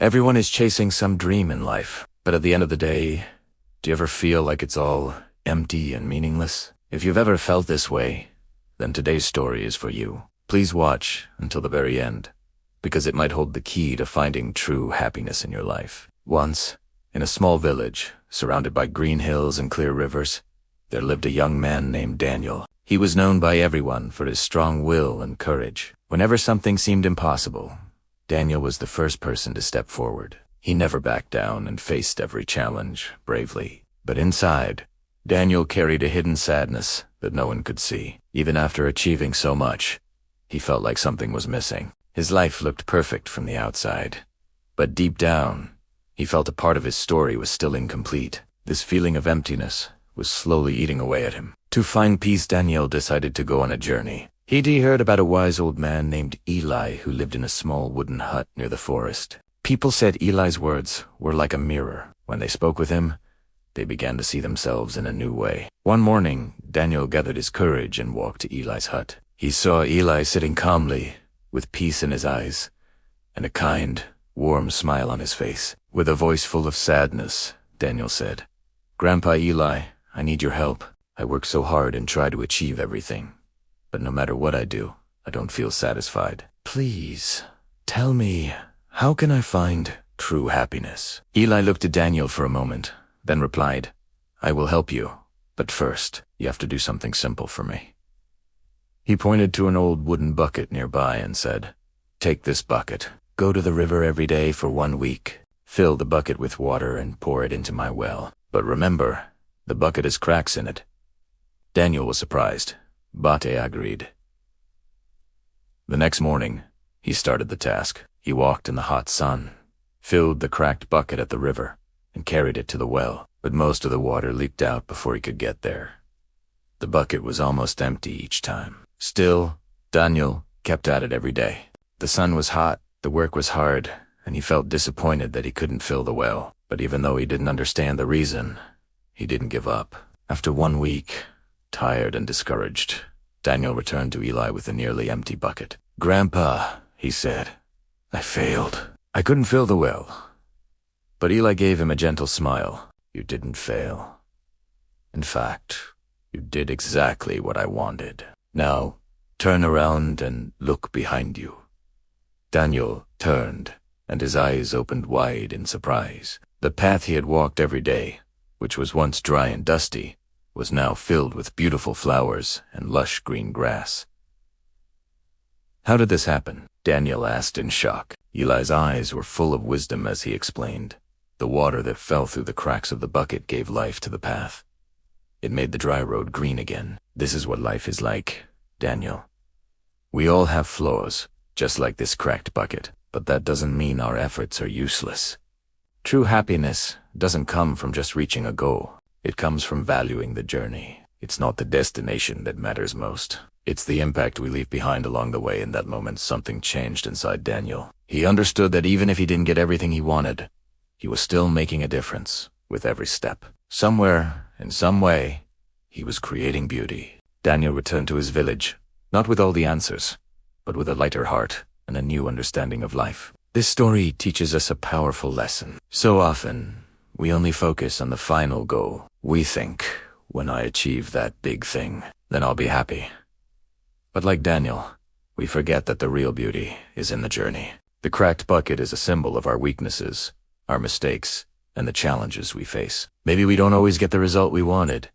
Everyone is chasing some dream in life, but at the end of the day, do you ever feel like it's all empty and meaningless? If you've ever felt this way, then today's story is for you. Please watch until the very end, because it might hold the key to finding true happiness in your life. Once, in a small village, surrounded by green hills and clear rivers, there lived a young man named Daniel. He was known by everyone for his strong will and courage. Whenever something seemed impossible, Daniel was the first person to step forward. He never backed down and faced every challenge bravely. But inside, Daniel carried a hidden sadness that no one could see. Even after achieving so much, he felt like something was missing. His life looked perfect from the outside, but deep down, he felt a part of his story was still incomplete. This feeling of emptiness was slowly eating away at him. To find peace, Daniel decided to go on a journey. He'd heard about a wise old man named Eli who lived in a small wooden hut near the forest. People said Eli's words were like a mirror. When they spoke with him, they began to see themselves in a new way. One morning, Daniel gathered his courage and walked to Eli's hut. He saw Eli sitting calmly, with peace in his eyes, and a kind, warm smile on his face. With a voice full of sadness, Daniel said, "Grandpa Eli, I need your help. I work so hard and try to achieve everything. But no matter what I do, I don't feel satisfied. Please, tell me, how can I find true happiness?" Eli looked at Daniel for a moment, then replied, "I will help you, but first, you have to do something simple for me." He pointed to an old wooden bucket nearby and said, "Take this bucket. Go to the river every day for 1 week. Fill the bucket with water and pour it into my well. But remember, the bucket has cracks in it." Daniel was surprised. Bate agreed. The next morning, he started the task. He walked in the hot sun, filled the cracked bucket at the river, and carried it to the well. But most of the water leaked out before he could get there. The bucket was almost empty each time. Still, Daniel kept at it every day. The sun was hot, the work was hard, and he felt disappointed that he couldn't fill the well. But even though he didn't understand the reason, he didn't give up. After 1 week, tired and discouraged, Daniel returned to Eli with a nearly empty bucket. "Grandpa," he said, "I failed. I couldn't fill the well." But Eli gave him a gentle smile. "You didn't fail. In fact, you did exactly what I wanted. Now, turn around and look behind you." Daniel turned, and his eyes opened wide in surprise. The path he had walked every day, which was once dry and dusty, was now filled with beautiful flowers and lush green grass. "How did this happen?" Daniel asked in shock. Eli's eyes were full of wisdom as he explained. The water that fell through the cracks of the bucket gave life to the path. It made the dry road green again. This is what life is like, Daniel. We all have flaws, just like this cracked bucket, but that doesn't mean our efforts are useless. True happiness doesn't come from just reaching a goal. It comes from valuing the journey. It's not the destination that matters most. It's the impact we leave behind along the way. In that moment, something changed inside Daniel. He understood that even if he didn't get everything he wanted, he was still making a difference with every step. Somewhere, in some way, he was creating beauty. Daniel returned to his village, not with all the answers, but with a lighter heart and a new understanding of life. This story teaches us a powerful lesson. So often, we only focus on the final goal. We think, when I achieve that big thing, then I'll be happy. But like Daniel, we forget that the real beauty is in the journey. The cracked bucket is a symbol of our weaknesses, our mistakes, and the challenges we face. Maybe we don't always get the result we wanted,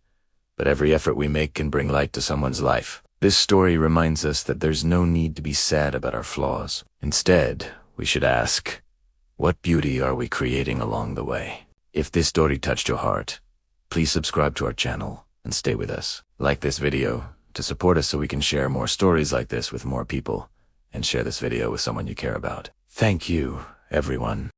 but every effort we make can bring light to someone's life. This story reminds us that there's no need to be sad about our flaws. Instead, we should ask, what beauty are we creating along the way? If this story touched your heart, please subscribe to our channel and stay with us. Like this video to support us so we can share more stories like this with more people, and share this video with someone you care about. Thank you, everyone.